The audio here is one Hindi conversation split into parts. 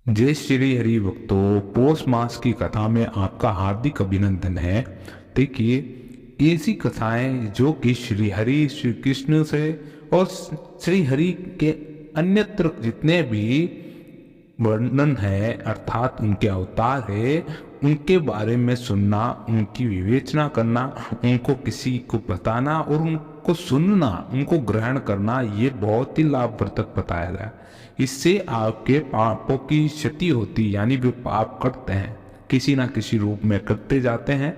जय श्री हरि भक्तों, पौष मास की कथा में आपका हार्दिक अभिनंदन है। देखिए, ऐसी कथाएं जो कि श्री हरि श्री कृष्ण से और श्री हरि के अन्यत्र जितने भी वर्णन है अर्थात उनके अवतार है, उनके बारे में सुनना, उनकी विवेचना करना, उनको किसी को बताना और उनको सुनना, उनको ग्रहण करना, ये बहुत ही लाभप्रद बताया गया। इससे आपके पापों की क्षति होती, यानी जो पाप करते हैं किसी ना किसी रूप में करते जाते हैं,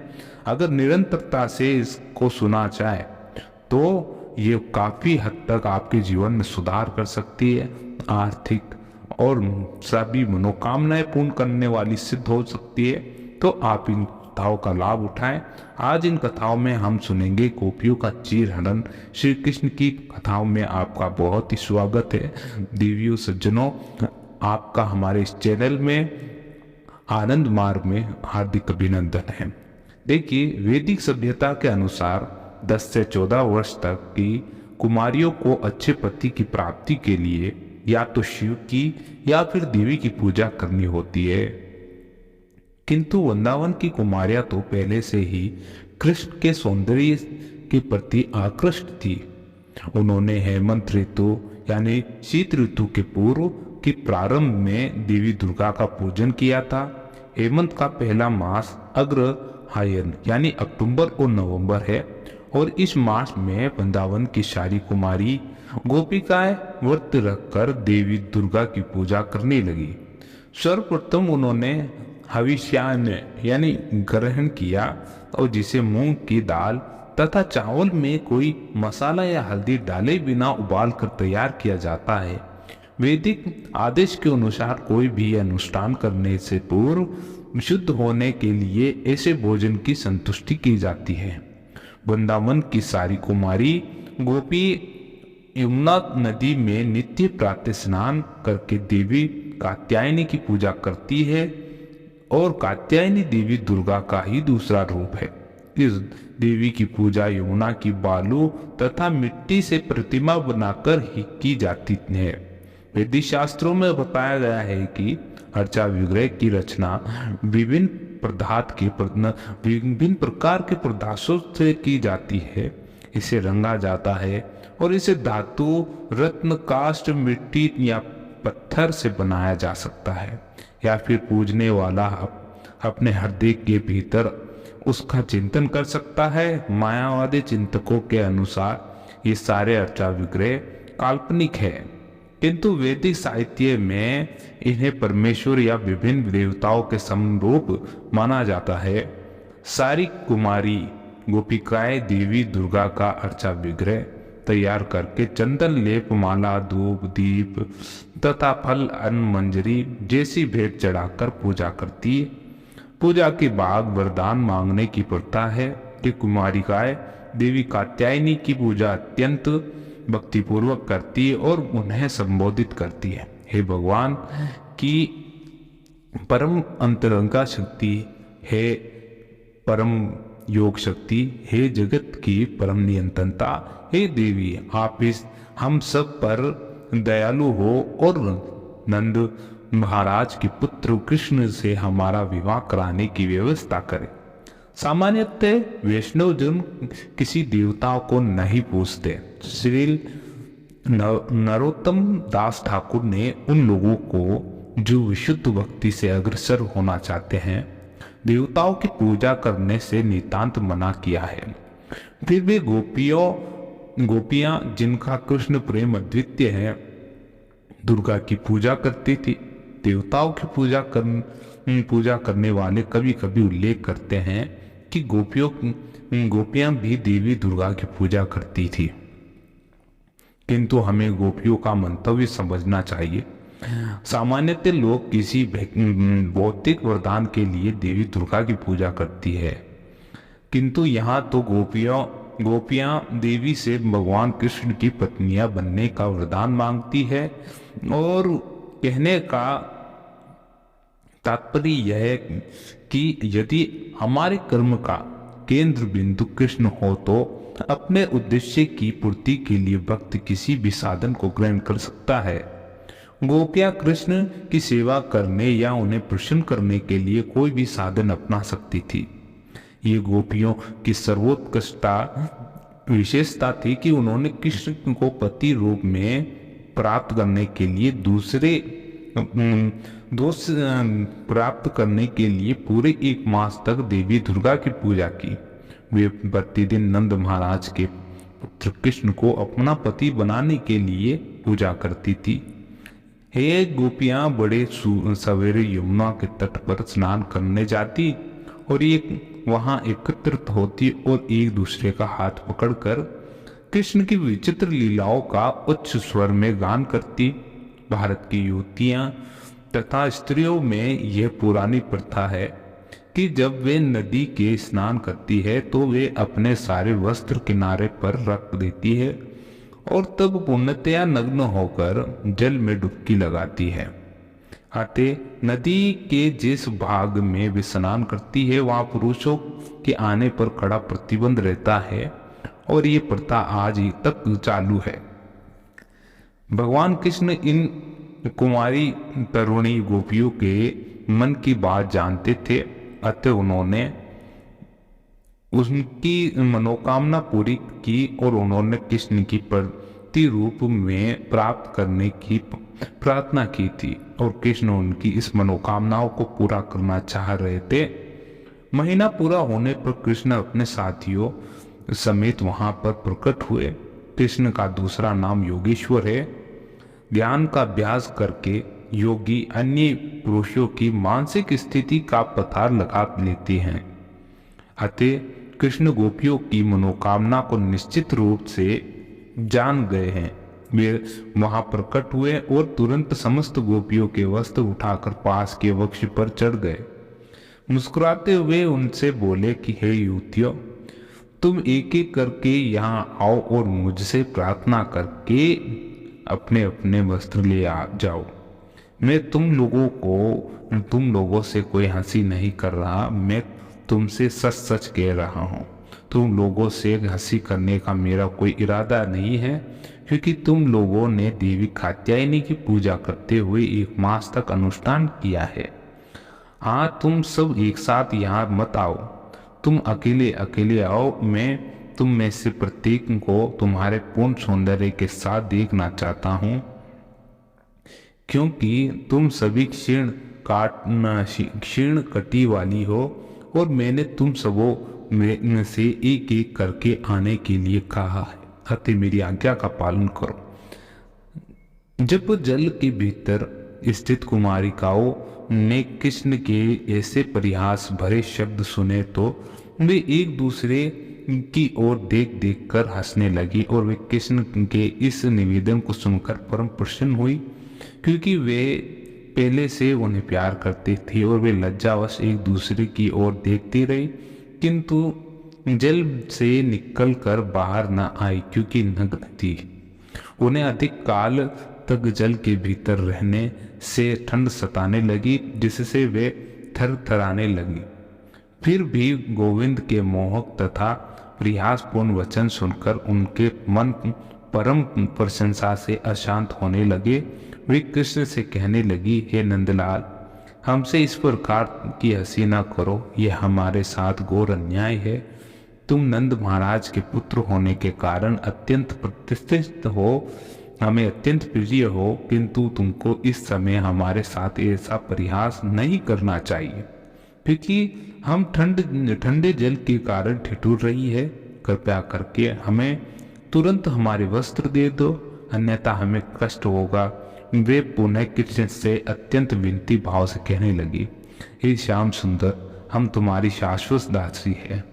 अगर निरंतरता से इसको सुना जाए तो ये काफी हद तक आपके जीवन में सुधार कर सकती है। आर्थिक और सभी मनोकामनाएं पूर्ण करने वाली सिद्ध हो सकती है। तो आप इन कथाओं का लाभ उठाएं। आज इन कथाओं में हम सुनेंगे गोपियों का चीरहरण। श्री कृष्ण की कथाओं में आपका बहुत ही स्वागत है। देवियों सज्जनों, आपका हमारे इस चैनल में आनंद मार्ग में हार्दिक अभिनंदन है। देखिए, वैदिक सभ्यता के अनुसार 10 से 14 वर्ष तक की कुमारियों को अच्छे पति की प्राप्ति के लिए या तो शिव की या फिर देवी की पूजा करनी होती है। किंतु वृंदावन की कुमारियां तो पहले से ही कृष्ण के सौंदर्य के प्रति आकृष्ट थी। उन्होंने हेमंत ऋतु यानी शीत ऋतु के पूर्व के प्रारंभ में देवी दुर्गा का पूजन किया था। हेमंत का पहला मास अग्रहायण यानी अक्टूबर और नवंबर है और इस मास में वृंदावन की सारी कुमारी गोपिकाएं व्रत रखकर देवी दुर्गा की पूजा करने लगी। सर्वप्रथम उन्होंने हविष्यान्न यानी ग्रहण किया और जिसे मूंग की दाल तथा चावल में कोई मसाला या हल्दी डाले बिना उबाल कर तैयार किया जाता है। वैदिक आदेश के अनुसार कोई भी अनुष्ठान करने से पूर्व शुद्ध होने के लिए ऐसे भोजन की संतुष्टि की जाती है। वृंदावन की सारी कुमारी गोपी यमुना नदी में नित्य प्रातः स्नान करके देवी कात्यायनी की पूजा करती है और कात्यायनी देवी दुर्गा का ही दूसरा रूप है। इस देवी की पूजा यमुना की बालू तथा मिट्टी से प्रतिमा बनाकर ही की जाती है। वैदिक शास्त्रों में बताया गया है कि अर्चा विग्रह की रचना विभिन्न प्रकार के पदार्थों से की जाती है। इसे रंगा जाता है और इसे धातु, रत्न, काष्ठ, मिट्टी या पत्थर से बनाया जा सकता है या फिर पूजने वाला अपने हृदय के भीतर उसका चिंतन कर सकता है। मायावादी चिंतकों के अनुसार ये सारे अर्चा विग्रह काल्पनिक है, किंतु वैदिक साहित्य में इन्हें परमेश्वर या विभिन्न देवताओं के समरूप माना जाता है। सारी कुमारी गोपिकाएं देवी दुर्गा का अर्चा विग्रह तैयार करके चंदन लेप, माला, धूप, दीप तथा फल, अन्न, मंजरी जैसी भेंट चढ़ाकर पूजा करती है। पूजा के बाद वरदान मांगने की प्रथा है कि कुमारिकाएं देवी कात्यायनी की पूजा अत्यंत भक्तिपूर्वक करती है और उन्हें संबोधित करती है। हे भगवान की परम अंतरंगा शक्ति, हे परम योग शक्ति, हे जगत की परम नियंत्रणता, हे देवी, आप इस हम सब पर दयालु हो और नंद महाराज के पुत्र कृष्ण से हमारा विवाह कराने की व्यवस्था करें। सामान्यतः वैष्णव जन किसी देवताओं को नहीं पूजते। श्री नरोत्तम दास ठाकुर ने उन लोगों को जो विशुद्ध भक्ति से अग्रसर होना चाहते हैं देवताओं की पूजा करने से नितांत मना किया है। फिर भी गोपियां जिनका कृष्ण प्रेम अद्वितीय है दुर्गा की पूजा करती थी। देवताओं की पूजा करने वाले कभी कभी उल्लेख करते हैं कि गोपियां भी देवी दुर्गा की पूजा करती थी, किंतु हमें गोपियों का मंतव्य समझना चाहिए। सामान्यतः लोग किसी भौतिक वरदान के लिए देवी दुर्गा की पूजा करती है, किंतु यहाँ तो गोपियां देवी से भगवान कृष्ण की पत्नियां बनने का वरदान मांगती है और कहने का तात्पर्य यह है कि यदि हमारे कर्म का केंद्र बिंदु कृष्ण हो तो अपने उद्देश्य की पूर्ति के लिए भक्त किसी भी साधन को ग्रहण कर सकता है। गोपियां कृष्ण की सेवा करने या उन्हें प्रसन्न करने के लिए कोई भी साधन अपना सकती थी। ये गोपियों की सर्वोत्कृष्टता विशेषता थी कि उन्होंने कृष्ण को पति रूप में प्राप्त करने के लिए दोष प्राप्त करने के लिए पूरे 1 मास तक देवी दुर्गा की पूजा की। वे प्रतिदिन नंद महाराज के पुत्र कृष्ण को अपना पति बनाने के लिए पूजा करती थी। हे गोपियां बड़े सवेरे यमुना के तट पर स्नान करने जाती और ये वहां एकत्रित होती और एक दूसरे का हाथ पकड़कर कृष्ण की विचित्र लीलाओं का उच्च स्वर में गान करती। भारत की युवतियां तथा स्त्रियों में यह पुरानी प्रथा है कि जब वे नदी के स्नान करती है तो वे अपने सारे वस्त्र किनारे पर रख देती है और तब पूर्णतया नग्न होकर जल में डुबकी लगाती है। अतः नदी के जिस भाग में वे स्नान करती है वहां पुरुषों के आने पर कड़ा प्रतिबंध रहता है और ये प्रथा आज तक चालू है। भगवान कृष्ण इन कुमारी तरुणी गोपियों के मन की बात जानते थे, अतः उन्होंने उनकी मनोकामना पूरी की और उन्होंने कृष्ण की प्रति रूप में प्राप्त करने की प्रार्थना की थी और कृष्ण उनकी इस मनोकामनाओं को पूरा करना चाह रहे थे। महीना पूरा होने पर कृष्ण अपने साथियों समेत वहां पर प्रकट हुए। कृष्ण का दूसरा नाम योगेश्वर है। ध्यान का अभ्यास करके योगी अन्य पुरुषों की मानसिक स्थिति का पता लगा लेते हैं। अतः कृष्ण गोपियों की मनोकामना को निश्चित रूप से जान गए हैं। वे वहां प्रकट हुए और तुरंत समस्त गोपियों के वस्त्र उठाकर पास के वृक्ष पर चढ़ गए। मुस्कुराते हुए उनसे बोले कि हे युवतियों, तुम एक एक करके यहाँ आओ और मुझसे प्रार्थना करके अपने अपने वस्त्र ले आ जाओ। मैं तुम लोगों से कोई हंसी नहीं कर रहा, मैं तुमसे सच सच कह रहा हूँ। तुम लोगों से हंसी करने का मेरा कोई इरादा नहीं है, क्योंकि तुम लोगों ने देवी कात्यायनी की पूजा करते हुए 1 मास तक अनुष्ठान किया है। हाँ, तुम सब एक साथ यहाँ मत आओ, तुम अकेले अकेले आओ। मैं तुम में से प्रत्येक को तुम्हारे पूर्ण सौंदर्य के साथ देखना चाहता हूँ, क्योंकि तुम सभी क्षीण कटी वाली हो और मैंने तुम सबों में से एक एक करके आने के लिए कहा है, अतः मेरी आज्ञा का पालन करो। जब जल के भीतर स्थित कुमारिकाओं ने कृष्ण के ऐसे परिहास भरे शब्द सुने तो वे एक दूसरे की ओर देख देख कर हंसने लगी और वे कृष्ण के इस निवेदन को सुनकर परम प्रसन्न हुई, क्योंकि वे पहले से उन्हें प्यार करती थी और वे लज्जावश एक दूसरे की ओर देखती रही, किंतु जल से निकलकर बाहर न आई क्योंकि नग्न थी। उन्हें अधिक काल तक जल के भीतर रहने से ठंड सताने लगी, जिससे वे थरथराने लगी। फिर भी गोविंद के मोहक तथा प्रयासपूर्ण वचन सुनकर उनके मन परम प्रशंसा से अशांत होने लगे। वे कृष्ण से कहने लगी, हे नंदलाल, हमसे इस प्रकार की हंसी न करो, यह हमारे साथ घोर अन्याय है। तुम नंद महाराज के पुत्र होने के कारण अत्यंत प्रतिष्ठित हो, हमें अत्यंत प्रिय हो, किंतु तुमको इस समय हमारे साथ ऐसा परिहास नहीं करना चाहिए, क्योंकि हम ठंडे जल के कारण ठिठुर रही है। कृपया करके हमें तुरंत हमारे वस्त्र दे दो, अन्यथा हमें कष्ट होगा। वे पुनः कृष्ण से अत्यंत विनती भाव से कहने लगी, हे श्याम सुंदर, हम तुम्हारी शाश्वत दासी है।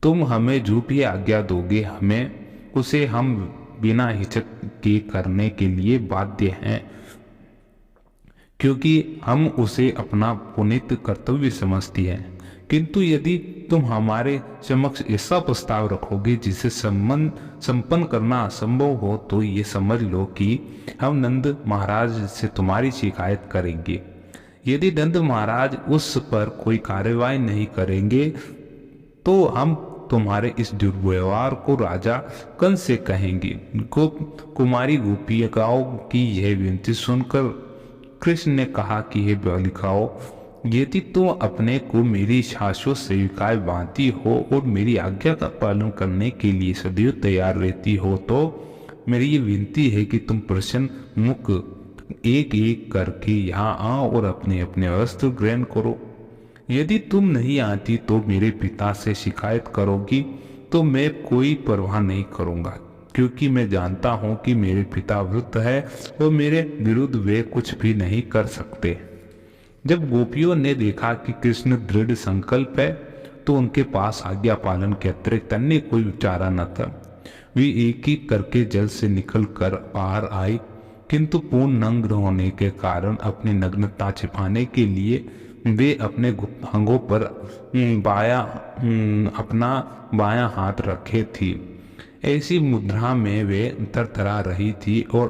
तुम हमें जो भी आज्ञा दोगे हमें उसे हम बिना हिचक के करने के लिए बाध्य हैं, क्योंकि हम उसे अपना पुनीत कर्तव्य समझती हैं। किंतु यदि तुम हमारे समक्ष ऐसा प्रस्ताव रखोगे जिसे संपन्न करना असंभव हो, तो ये समझ लो कि हम नंद महाराज से तुम्हारी शिकायत करेंगे। यदि नंद महाराज उस पर कोई कार्यवाही नहीं करेंगे तो हम तुम्हारे इस दुर्व्यवहार को राजा कंस से कहेंगे। कुमारी गोपिकाओं की यह विनती सुनकर कृष्ण ने कहा कि हे बालिकाओं, यदि तुम अपने को मेरी शाश्वत सेविकाएं मानती हो और मेरी आज्ञा का पालन करने के लिए सदैव तैयार रहती हो, तो मेरी ये विनती है कि तुम प्रसन्न मुख एक एक करके यहाँ आओ और अपने अपने वस्त्र ग्रहण करो। यदि तुम नहीं आती तो मेरे पिता से शिकायत करोगी तो मैं कोई परवाह नहीं करूँगा, क्योंकि मैं जानता हूँ कि मेरे पिता वृद्ध है और मेरे विरुद्ध वे कुछ भी नहीं कर सकते। जब गोपियों ने देखा कि कृष्ण दृढ़ संकल्प है तो उनके पास आज्ञा पालन के अतिरिक्त अन्य कोई चारा न था। वे एक एक करके जल से निकल कर बाहर आई, किंतु पूर्ण नग्न होने के कारण अपनी नग्नता छिपाने के लिए वे अपने अंगों पर अपना बायां हाथ रखे थी। ऐसी मुद्रा में वे थरथरा रही थी और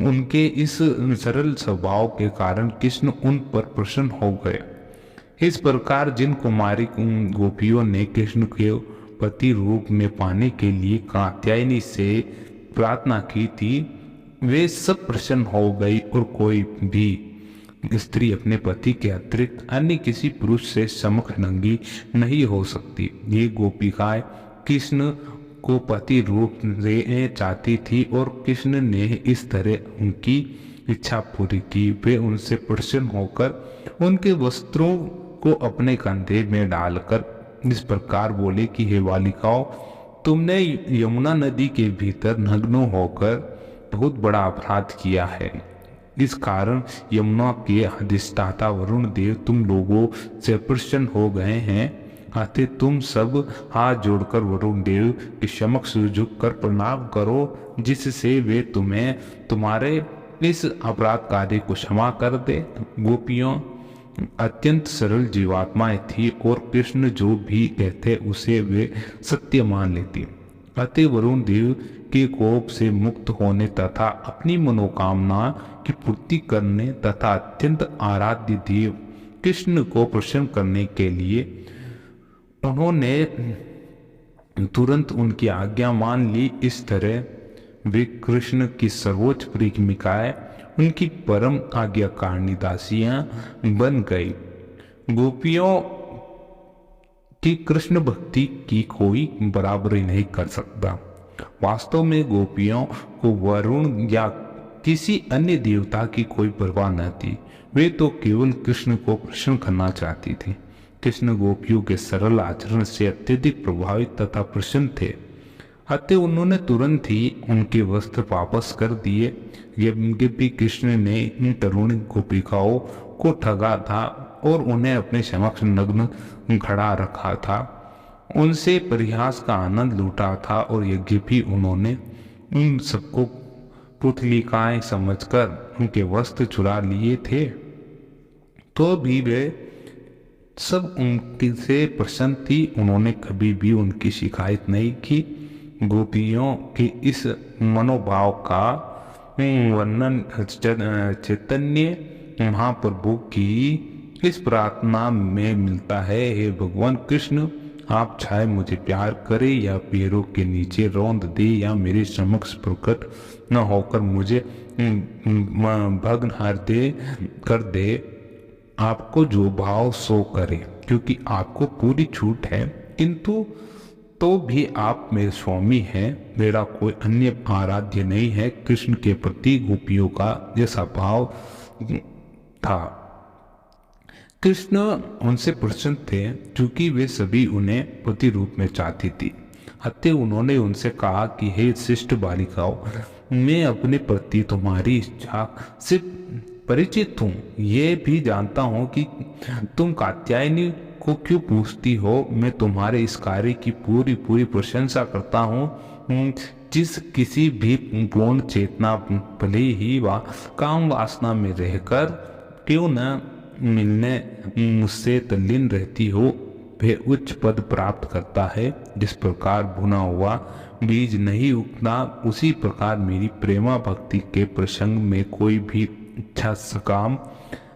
उनके इस सरल स्वभाव के कारण कृष्ण उन पर प्रसन्न हो गए। इस प्रकार जिन कुमारी गोपियों ने कृष्ण के पति रूप में पाने के लिए कात्यायनी से प्रार्थना की थी, वे सब प्रसन्न हो गई और कोई भी स्त्री अपने पति के अतिरिक्त अन्य किसी पुरुष से सम्मुख नंगी नहीं हो सकती। ये गोपिकाएं कृष्ण को पति रूप देना चाहती थी और कृष्ण ने इस तरह उनकी इच्छा पूरी की। वे उनसे प्रसन्न होकर उनके वस्त्रों को अपने कंधे में डालकर इस प्रकार बोले कि हे बालिकाओं, तुमने यमुना नदी के भीतर नग्न होकर बहुत बड़ा अपराध किया है। इस कारण यमुना के अधिष्ठाता वरुण देव तुम लोगों से प्रसन्न हो गए हैं। अतः तुम सब हाथ जोड़कर वरुण देव के समक्ष झुककर प्रणाम करो, जिससे वे तुम्हें तुम्हारे इस अपराध कार्य को क्षमा कर दे। गोपियों अत्यंत सरल जीवात्माएं थी और कृष्ण जो भी कहते उसे वे सत्य मान लेती। अतः वरुण देव के कोप से मुक्त होने तथा अपनी मनोकामना की पूर्ति करने तथा अत्यंत आराध्य देव कृष्ण को प्रसन्न करने के लिए उन्होंने तुरंत उनकी आज्ञा मान ली। इस तरह वे कृष्ण की सर्वोच्च प्रेमिकाएं उनकी परम आज्ञाकारिणी दासियां बन गई। गोपियों की कृष्ण भक्ति की कोई बराबरी नहीं कर सकता। वास्तव में गोपियों को वरुण या किसी अन्य देवता की कोई परवाह न थी। वे तो केवल कृष्ण को प्रसन्न करना चाहती थी। कृष्ण गोपियों के सरल आचरण से अत्यधिक प्रभावित तथा प्रसन्न थे। अतः उन्होंने तुरंत ही उनके वस्त्र वापस कर दिए। यद्यपि कृष्ण ने इन तरुणी गोपिकाओं को ठगा था और उन्हें अपने समक्ष नग्न खड़ा रखा था, उनसे परिहास का आनंद लूटा था और यद्यपि उन्होंने उन सबको पुतलिकाएं समझकर उनके वस्त्र चुरा लिए थे, तो भी वे सब उनके से प्रसन्न थी। उन्होंने कभी भी उनकी शिकायत नहीं की। गोपियों के इस मनोभाव का वर्णन चैतन्य महाप्रभु की इस प्रार्थना में मिलता है। हे भगवान कृष्ण, आप चाहे मुझे प्यार करे या पैरों के नीचे रौंद दे या मेरे समक्ष प्रकट न होकर मुझे भग्न हृदय कर दे, आपको जो भाव सो करे, क्योंकि आपको पूरी छूट है। किंतु तो भी आप मेरे स्वामी हैं, मेरा कोई अन्य आराध्य नहीं है। कृष्ण के प्रति गोपियों का जैसा भाव था, कृष्ण उनसे प्रसन्न थे, क्योंकि वे सभी उन्हें पति रूप में चाहती थी। अतः उन्होंने उनसे कहा कि हे शिष्ट बालिकाओं, मैं अपने प्रति तुम्हारी इच्छा से परिचित हूँ। ये भी जानता हूँ कि तुम कात्यायनी को क्यों पूछती हो। मैं तुम्हारे इस कार्य की पूरी पूरी प्रशंसा करता हूँ। जिस किसी भी पूर्ण चेतना भले ही काम वासना में रहकर क्यों न मिलने मुझसे तल्लीन रहती हो, वह उच्च पद प्राप्त करता है। जिस प्रकार भुना हुआ बीज नहीं उगता, उसी प्रकार मेरी प्रेमा भक्ति के प्रसंग में कोई भी इच्छा सकाम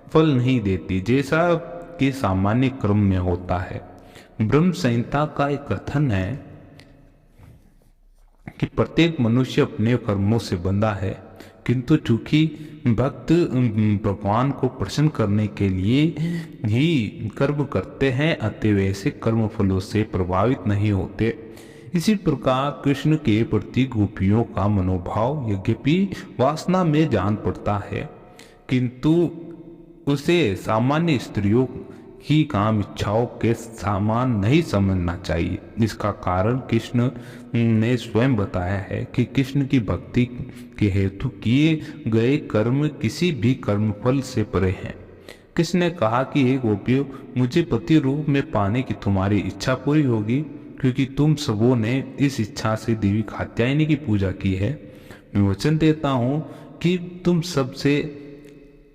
फल नहीं देती, जैसा कि सामान्य क्रम में होता है। ब्रह्म संहिता का एक कथन है कि प्रत्येक मनुष्य अपने कर्मों से बंधा है, किंतु चूंकि भक्त भगवान को प्रसन्न करने के लिए ही कर्म करते हैं, अतः वैसे कर्म फलों से प्रभावित नहीं होते। इसी प्रकार कृष्ण के प्रति गोपियों का मनोभाव यद्यपि वासना में जान पड़ता है, किंतु उसे सामान्य स्त्रियों की काम इच्छाओं के समान नहीं समझना चाहिए। इसका कारण कृष्ण ने स्वयं बताया है कि कृष्ण की भक्ति के हेतु किए गए कर्म किसी भी कर्मफल से परे हैं। कृष्ण ने कहा कि हे गोपियों, मुझे पति रूप में पाने की तुम्हारी इच्छा पूरी होगी, क्योंकि तुम सबों ने इस इच्छा से देवी कात्यायनी की पूजा की है। मैं वचन देता हूँ कि तुम सबसे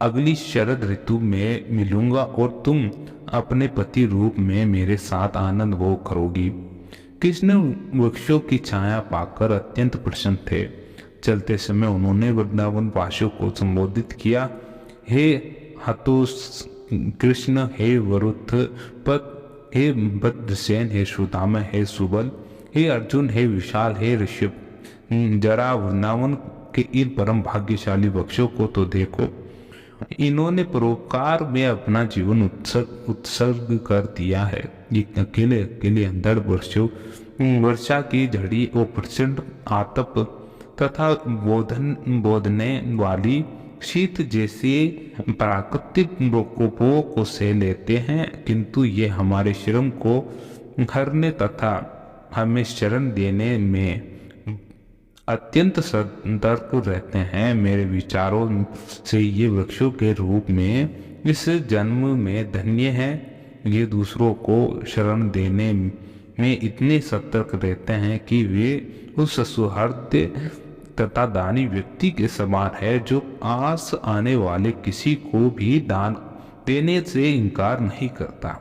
अगली शरद ऋतु में मिलूंगा और तुम अपने पति रूप में मेरे साथ आनंद भोग करोगी। कृष्ण वृक्षों की छाया पाकर अत्यंत प्रसन्न थे। चलते समय उन्होंने वृंदावन वासियों को संबोधित किया, हे हतोष कृष्ण, हे वरुथ पत, हे भद्रसेन, हे श्रुतामह, हे सुबल, हे अर्जुन, हे विशाल, हे ऋषभ, जरा वृंदावन के इन परम भाग्यशाली वृक्षों को तो देखो। इन्होंने परोपकार में अपना जीवन उत्सर्ग कर दिया है। ये अकेले अकेले अंधड़ वर्षा की झड़ी और प्रचंड आतप तथा बोधने वाली शीत जैसे प्राकृतिक प्रकोपों को सह लेते हैं, किंतु ये हमारे श्रम को हरने तथा हमें शरण देने में अत्यंत सतर्क रहते हैं। मेरे विचारों से ये वृक्षों के रूप में इस जन्म में धन्य है। ये दूसरों को शरण देने में इतने सतर्क रहते हैं कि वे उस सुहृद तथा दानी व्यक्ति के समान है जो आस आने वाले किसी को भी दान देने से इनकार नहीं करता।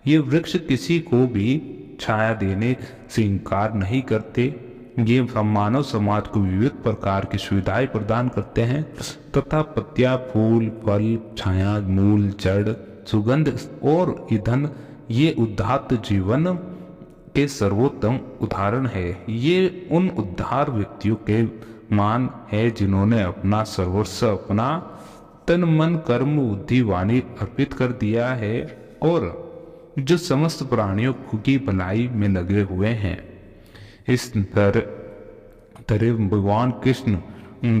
ये वृक्ष किसी को भी छाया देने से इनकार नहीं करते। ये मानव समाज को विविध प्रकार की सुविधाएं प्रदान करते हैं तथा पत्तियां, फूल, फल, छाया, मूल, जड़, सुगंध और ईंधन ये उदात्त जीवन के सर्वोत्तम उदाहरण है। ये उन उद्धार व्यक्तियों के मान है जिन्होंने अपना सर्वस्व, अपना तन, मन, कर्म, बुद्धि, वाणी अर्पित कर दिया है और जो समस्त प्राणियों की भलाई में लगे हुए हैं। इस तरह भगवान कृष्ण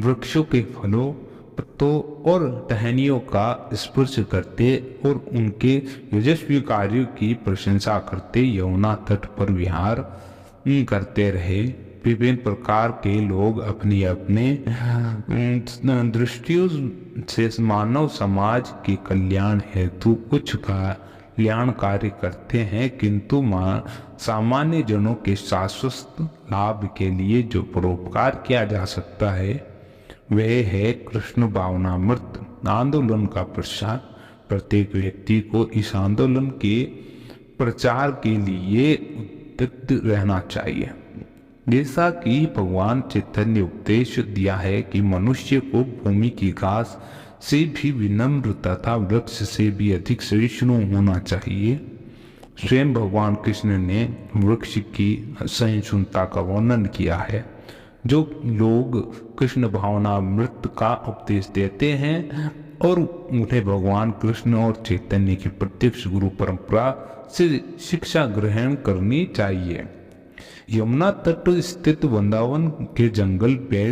वृक्षों के फलों, पत्तों और टहनियों का स्पर्श करते और उनके यशस्वी कार्यों की प्रशंसा करते यमुना तट पर विहार करते रहे। विभिन्न प्रकार के लोग अपनी अपने दृष्टियों से मानव समाज के कल्याण हेतु कुछ कल्याण कार्य करते हैं, किंतु सामान्य जनों के शाश्वत लाभ के लिए जो परोपकार किया जा सकता है वह है कृष्ण भावनामृत आंदोलन का प्रसार। प्रत्येक व्यक्ति को इस आंदोलन के प्रचार के लिए उद्युक्त रहना चाहिए। जैसा कि भगवान चैतन्य ने उपदेश दिया है कि मनुष्य को भूमि की घास से भी विनम्र तथा वृक्ष से भी अधिक सहिष्णु होना चाहिए। स्वयं भगवान कृष्ण ने वृक्ष की सहिष्णुता का वर्णन किया है। जो लोग कृष्ण भावनामृत का उपदेश देते हैं और उन्हें भगवान कृष्ण और चैतन्य की प्रत्यक्ष गुरु परंपरा से शिक्षा ग्रहण करनी चाहिए। यमुना तट स्थित वृंदावन के जंगल पे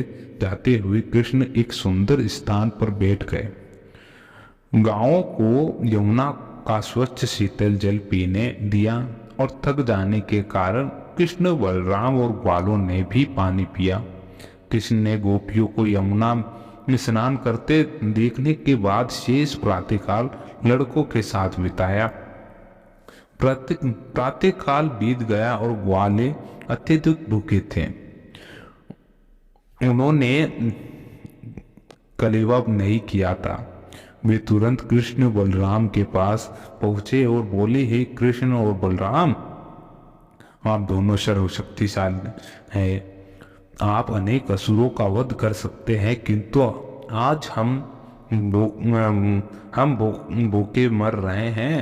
जाते हुए कृष्ण एक सुंदर स्थान पर बैठ गए। गांवों को यमुना का स्वच्छ शीतल जल पीने दिया और थक जाने के कारण कृष्ण, बलराम और ग्वालों ने भी पानी पिया। कृष्ण ने गोपियों को यमुना में स्नान करते देखने के बाद शेष प्रातःकाल लड़कों के साथ बिताया। प्रातःकाल बीत गया और ग्वाले अत्यधिक भूखे थे। उन्होंने कलेवा नहीं किया था। वे तुरंत कृष्ण बलराम के पास पहुंचे और बोले, हे कृष्ण और बलराम, आप दोनों सर्वशक्तिशाली हैं। आप अनेक असुरों का वध कर सकते हैं, किंतु आज हम भूखे मर रहे हैं।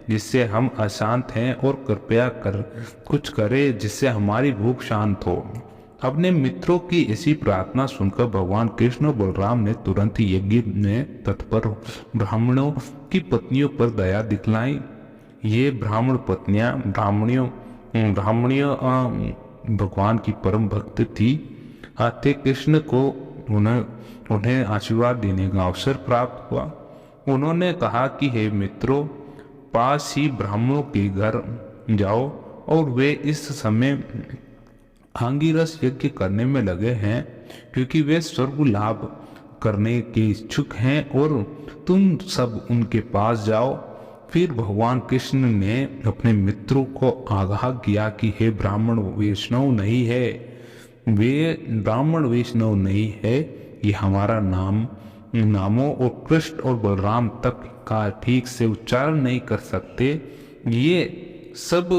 जिससे हम अशांत हैं, और कृपया कर कुछ करे जिससे हमारी भूख शांत हो। अपने मित्रों की ऐसी प्रार्थना सुनकर भगवान कृष्ण और बलराम ने तुरंत यज्ञ में तत्पर ब्राह्मणों की पत्नियों पर दया दिखलाई। ये ब्राह्मण पत्नियां ब्राह्मणियों भगवान की परम भक्त थी। आते कृष्ण को उन्हें आशीर्वाद देने का अवसर प्राप्त हुआ। उन्होंने कहा कि हे मित्रों, पास ही ब्राह्मणों के घर जाओ और वे इस समय आंगिरस यज्ञ करने में लगे हैं, क्योंकि वे स्वर्ग लाभ करने के इच्छुक हैं, और तुम सब उनके पास जाओ। फिर भगवान कृष्ण ने अपने मित्रों को आगाह किया कि हे ब्राह्मण वैष्णव नहीं है, वे ब्राह्मण वैष्णव नहीं है, ये हमारा नामों और कृष्ण और बलराम तक का ठीक से उच्चारण नहीं कर सकते। ये सब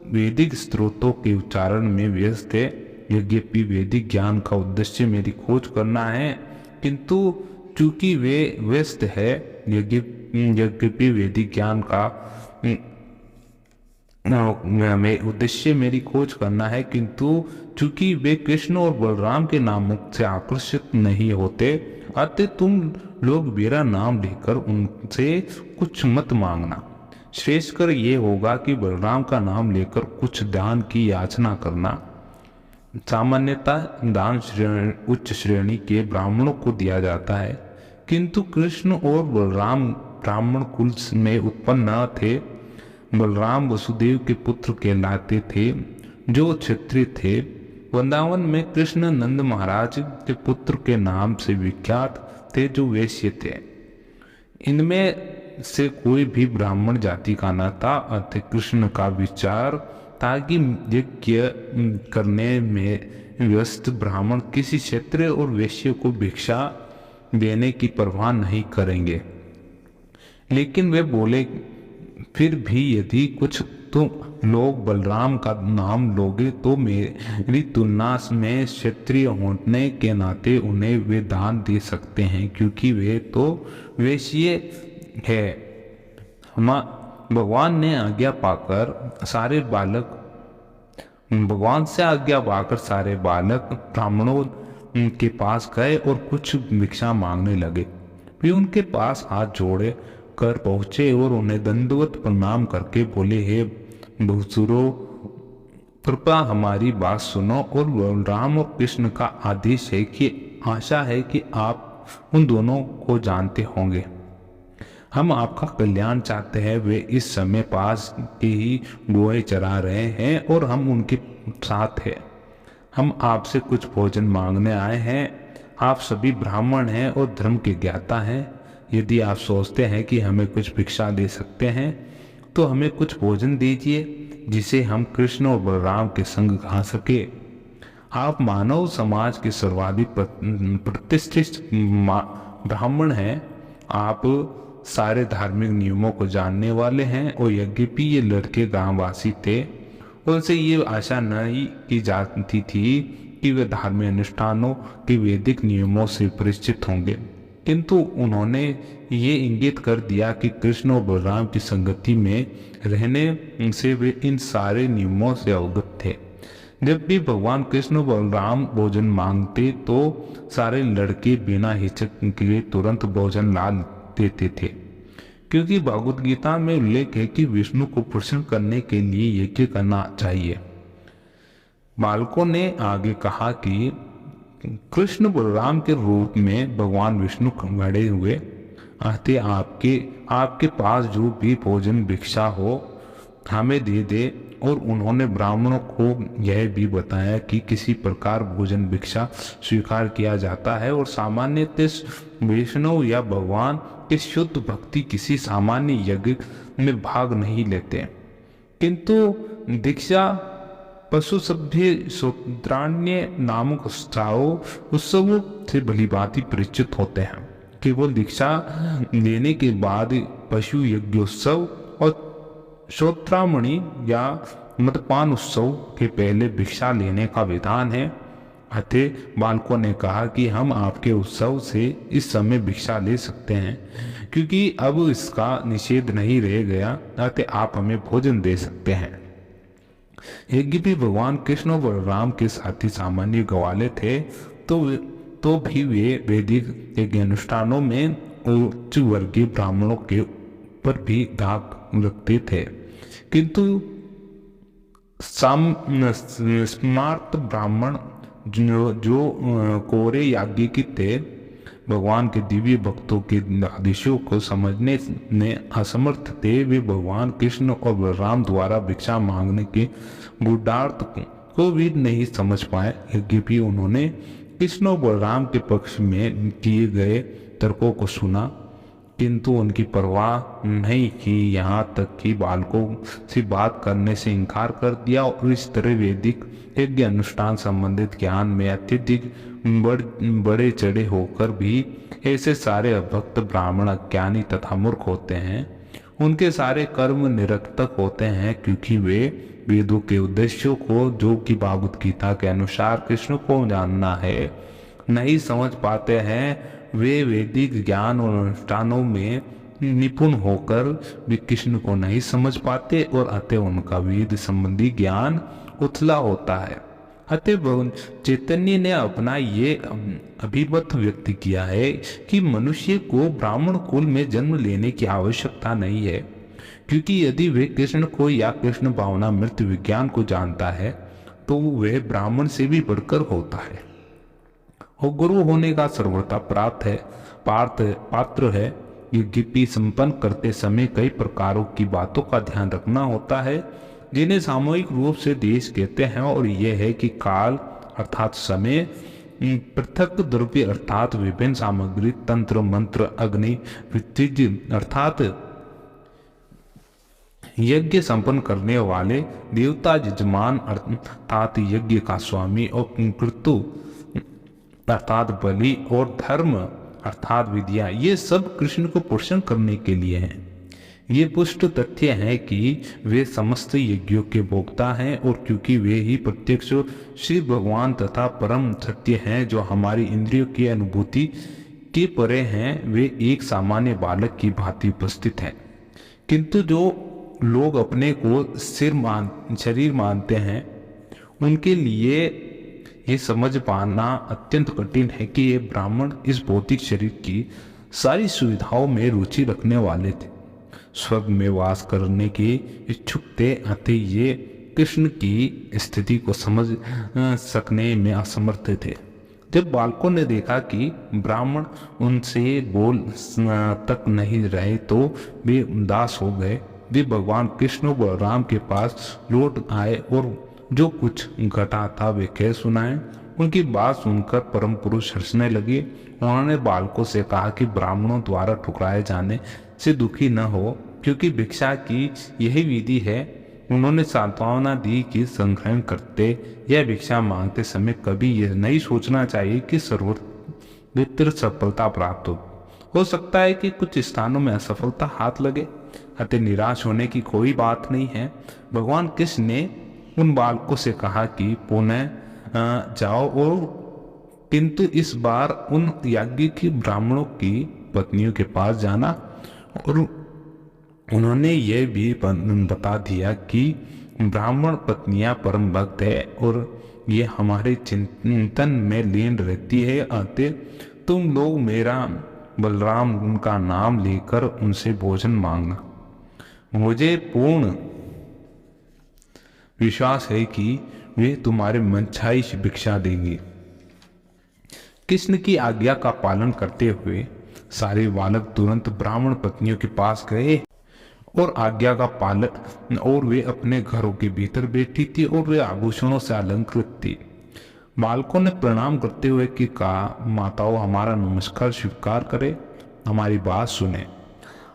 वैदिक स्त्रोतों के उच्चारण में व्यस्त है। यद्यपि वैदिक ज्ञान का उद्देश्य मेरी खोज करना है, किंतु चूंकि वे व्यस्त है, यद्यपि वैदिक ज्ञान का उद्देश्य मेरी खोज करना है, किंतु चूंकि वे कृष्ण और बलराम के नामों से आकर्षित नहीं होते, अतः तुम लोग मेरा नाम लेकर उनसे कुछ मत मांगना। श्रेष्ठकर ये होगा कि बलराम का नाम लेकर कुछ दान की याचना करना। सामान्यतः दान उच्च श्रेणी के ब्राह्मणों को दिया जाता है, किंतु कृष्ण और बलराम ब्राह्मण कुल में उत्पन्न न थे। बलराम वसुदेव के पुत्र कहलाते थे, जो क्षत्रिय थे। वृंदावन में कृष्ण नंद महाराज के पुत्र के नाम से विख्यात थे, जो वैश्य थे। इनमें से कोई भी ब्राह्मण जाति का न था। अतः कृष्ण का विचार था कि यज्ञ करने में व्यस्त ब्राह्मण किसी क्षत्रिय और वैश्य को भिक्षा देने की परवाह नहीं करेंगे। लेकिन वे बोले, फिर भी यदि कुछ तुम लोग बलराम का नाम लोगे तो मेरी तुलना में क्षत्रिय होने के नाते उन्हें वे दान दे सकते हैं, क्योंकि वे तो वैश्य है। भगवान से आज्ञा पाकर सारे बालक ब्राह्मणों के पास गए और कुछ भिक्षा मांगने लगे। वे उनके पास हाथ जोड़े कर पहुंचे और उन्हें दंडवत प्रणाम करके बोले, हे बहुसुरों, कृपया हमारी बात सुनो। और बलराम और कृष्ण का आदेश है कि आशा है कि आप उन दोनों को जानते होंगे। हम आपका कल्याण चाहते हैं। वे इस समय पास के ही गोए चरा रहे हैं और हम उनके साथ हैं। हम आपसे कुछ भोजन मांगने आए हैं। आप सभी ब्राह्मण हैं और धर्म के ज्ञाता हैं। यदि आप सोचते हैं कि हमें कुछ भिक्षा दे सकते हैं, तो हमें कुछ भोजन दीजिए, जिसे हम कृष्ण और बलराम के संग खा सके। आप मानव समाज के सर्वाधिक प्रतिष्ठित ब्राह्मण हैं। आप सारे धार्मिक नियमों को जानने वाले हैं, और यद्यपि ये लड़के गांववासी थे, उनसे ये आशा नहीं की जाती थी कि वे धार्मिक अनुष्ठानों के वैदिक नियमों से परिचित होंगे, किंतु उन्होंने ये इंगित कर दिया कि कृष्ण और बलराम की संगति में रहने से वे इन सारे नियमों से अवगत थे। जब भी भगवान कृष्ण और बलराम भोजन मांगते, तो सारे लड़के बिना हिचक के तुरंत भोजन ला देते थे, क्योंकि भगवद गीता में उल्लेख है कि विष्णु को प्रसन्न करने के लिए यज्ञ करना चाहिए। बालकों ने आगे कहा कि कृष्ण बलराम के रूप में भगवान विष्णु खड़े हुए। आते आपके पास जो भी भोजन भिक्षा हो हमें दे दे। और उन्होंने ब्राह्मणों को यह भी बताया कि किसी प्रकार भोजन भिक्षा स्वीकार किया जाता है, और सामान्यतः वैष्णव या भगवान के शुद्ध भक्ति किसी सामान्य यज्ञ में भाग नहीं लेते, किंतु दीक्षा पशु सभ्य शूद्रान्य नामक उत्सवों से भली भांति परिचित होते हैं। केवल दीक्षा लेने के बाद पशु यज्ञोत्सव और श्रोत्रामणि या मदपान उत्सव के पहले भिक्षा लेने का विधान है। अतः बालकों ने कहा कि हम आपके उत्सव से इस समय भिक्षा ले सकते हैं। क्योंकि अब इसका निषेध नहीं रह गया, अतः आप हमें भोजन दे सकते हैं। यद्यपि भगवान कृष्ण और बलराम के साथी सामान्य ग्वाले थे, तो भी वे वैदिक यज्ञ अनुष्ठानों में उच्च वर्गीय ब्राह्मणों के ऊपर भी दाग रखते थे। किंतु स्मार्त ब्राह्मण जो कोरे याज्ञिक थे, भगवान के दिव्य भक्तों के आदेशों को समझने में असमर्थ थे। वे भगवान कृष्ण और बलराम द्वारा भिक्षा मांगने के गूढ़ार्थ को भी नहीं समझ पाए। यद्यपि उन्होंने कृष्ण और बलराम के पक्ष में किए गए तर्कों को सुना, किंतु उनकी परवाह नहीं की, यहाँ तक कि बालकों से बात करने से इनकार कर दिया और इस तरह वैदिक यज्ञ अनुष्ठान संबंधित ज्ञान में अत्यधिक बड़े चढ़े होकर भी ऐसे सारे अभक्त ब्राह्मण अज्ञानी तथा मूर्ख होते हैं। उनके सारे कर्म निरर्थक होते हैं, क्योंकि वे वेदों के उद्देश्यों को, जो कि भागवत गीता के अनुसार कृष्ण को जानना है, नहीं समझ पाते हैं। वे वैदिक ज्ञान और अनुष्ठानों में निपुण होकर भी कृष्ण को नहीं समझ पाते और अतः उनका वेद संबंधी ज्ञान उथला होता है। अतः चैतन्य ने अपना ये अभिमत व्यक्त किया है कि मनुष्य को ब्राह्मण कुल में जन्म लेने की आवश्यकता नहीं है, क्योंकि यदि वे कृष्ण को या कृष्ण भावना मृत विज्ञान को जानता है तो वह ब्राह्मण से भी बढ़कर होता है और गुरु होने का सर्वथा पात्र है। यज्ञ संपन्न करते समय कई प्रकारों की बातों का ध्यान रखना होता है, जिन्हें सामूहिक रूप से देश कहते हैं, और यह है कि काल अर्थात समय, पृथक द्रव्य अर्थात विभिन्न सामग्री, तंत्र मंत्र, अग्नि, विद्युज अर्थात यज्ञ संपन्न करने वाले, देवता यजमान अर्थात यज्ञ का स्वामी, और कृतु अर्थात बलि, और धर्म अर्थात विद्या, ये सब कृष्ण को पोषण करने के लिए हैं। ये पुष्ट तथ्य है कि वे समस्त यज्ञों के भोक्ता हैं, और क्योंकि वे ही प्रत्यक्ष श्री भगवान तथा परम सत्य हैं जो हमारी इंद्रियों की अनुभूति के परे हैं, वे एक सामान्य बालक की भांति उपस्थित हैं। किंतु जो लोग अपने को शरीर मानते हैं, उनके लिए ये समझ पाना अत्यंत कठिन है कि ये ब्राह्मण इस भौतिक शरीर की सारी सुविधाओं में रुचि रखने वाले थे, स्वर्ग में वास करने के इच्छुक थे, अतः ये कृष्ण की स्थिति को समझ सकने में असमर्थ थे। जब बालकों ने देखा कि ब्राह्मण उनसे बोल तक नहीं रहे तो वे उदास हो गए। वे भगवान कृष्ण बलराम के पास लौट आए और जो कुछ घटा था वे कह सुनाए। उनकी बात सुनकर परम पुरुष हंसने लगे। उन्होंने बालकों से कहा कि ब्राह्मणों द्वारा ठुकराए जाने से दुखी न हो, क्योंकि भिक्षा की यही विधि है। उन्होंने सांत्वना दी कि संग्रहण करते या भिक्षा मांगते समय कभी यह नहीं सोचना चाहिए कि सर्वत्र सफलता प्राप्त हो सकता है कि कुछ स्थानों में असफलता हाथ लगे, अतः निराश होने की कोई बात नहीं है। भगवान कृष्ण ने उन बालकों से कहा कि पुनः जाओ, और किंतु इस बार उन याज्ञिक ब्राह्मणों की पत्नियों के पास जाना, और उन्होंने ये भी बता दिया कि ब्राह्मण पत्नियां परम भक्त है और ये हमारे चिंतन में लीन रहती है, अतः तुम लोग मेरा बलराम उनका नाम लेकर उनसे भोजन मांगना। मुझे पूर्ण विश्वास है कि वे तुम्हारे मनचाही भिक्षा देंगे। कृष्ण की आज्ञा का पालन करते हुए सारे बालक तुरंत ब्राह्मण पत्नियों के पास गए और आज्ञा का पालन, और वे अपने घरों के भीतर बैठी थी और वे आभूषणों से अलंकृत थी। बालकों ने प्रणाम करते हुए कि कहा, माताओं हमारा नमस्कार स्वीकार करें, हमारी बात सुने।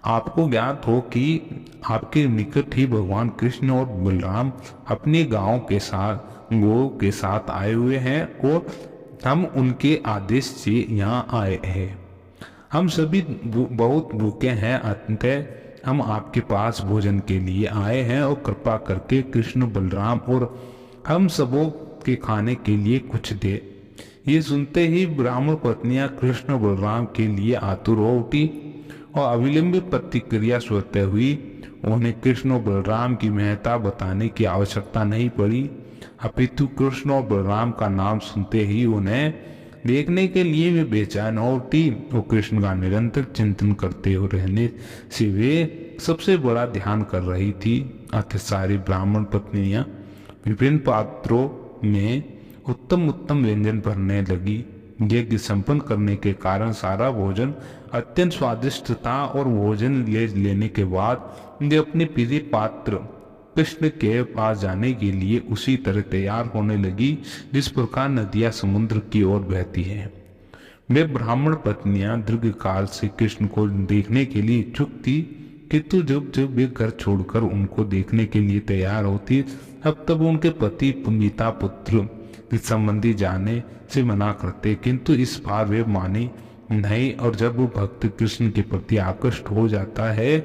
आपको ज्ञात हो कि आपके निकट ही भगवान कृष्ण और बलराम अपने गांव के साथ गौ के साथ आए हुए हैं और हम उनके आदेश से यहाँ आए हैं। हम सभी बहुत भूखे हैं, अतः हम आपके पास भोजन के लिए आए हैं और कृपा करके कृष्ण बलराम और हम सबों के खाने के लिए कुछ दे। ये सुनते ही ब्राह्मण पत्नियां कृष्ण बलराम के लिए आतुर हो उठी। और अविलंबित प्रतिक्रिया स्वतः हुई। उन्हें कृष्ण और बलराम की महत्ता बताने की आवश्यकता नहीं पड़ी, अपितु कृष्ण और बलराम का नाम सुनते ही उन्हें देखने के लिए वे बेचैन होती और कृष्ण का निरंतर चिंतन करते हुए रहने से वे सबसे बड़ा ध्यान कर रही थी। अतः सारी ब्राह्मण पत्नियां विभिन्न पात्रों में उत्तम उत्तम व्यंजन भरने लगी। यज्ञ संपन्न करने के कारण सारा भोजन अत्यंत स्वादिष्ट था और भोजन लेने के बाद वे अपने प्रिय पात्र कृष्ण के पास जाने के लिए उसी तरह तैयार होने लगी जिस प्रकार नदियां समुद्र की ओर बहती हैं। वे ब्राह्मण पत्नियां दीर्घ काल से कृष्ण को देखने के लिए इच्छुक थी, किंतु जब जब वे घर छोड़कर उनको देखने के लिए तैयार होती तब उनके पति पिता पुत्र संबंधी जाने से मना करते, किंतु इस बार वे मानी नहीं। और जब वो भक्त कृष्ण के प्रति आकृष्ट हो जाता है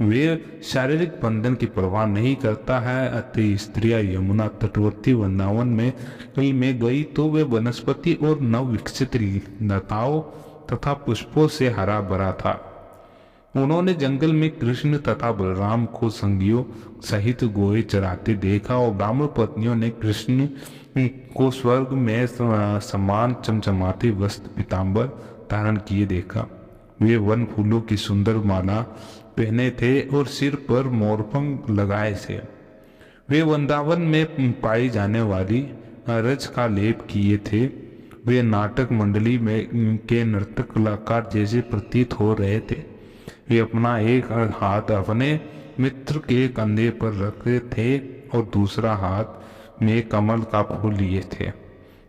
वे शारीरिक बंधन की परवाह नहीं करता है। अतः स्त्रियां यमुना तटवर्ती वृंदावन में गई तो वे वनस्पति और नव विकसित लताओं तथा पुष्पों से हरा भरा था। उन्होंने जंगल में कृष्ण तथा बलराम को संगियों सहित गोए चराते देखा और ब्राह्मण पत्नियों ने कृष्ण को स्वर्ग में समान चमचमाते वस्त्र पीताम्बर धारण किए देखा। वे वन फूलों की सुंदर माला पहने थे और सिर पर मोरपंख लगाए थे। वे वृंदावन में पाई जाने वाली रज का लेप किए थे। वे नाटक मंडली में के नर्तक कलाकार जैसे प्रतीत हो रहे थे। वे अपना एक हाथ अपने मित्र के कंधे पर रखे थे और दूसरा हाथ में कमल का फूल लिए थे।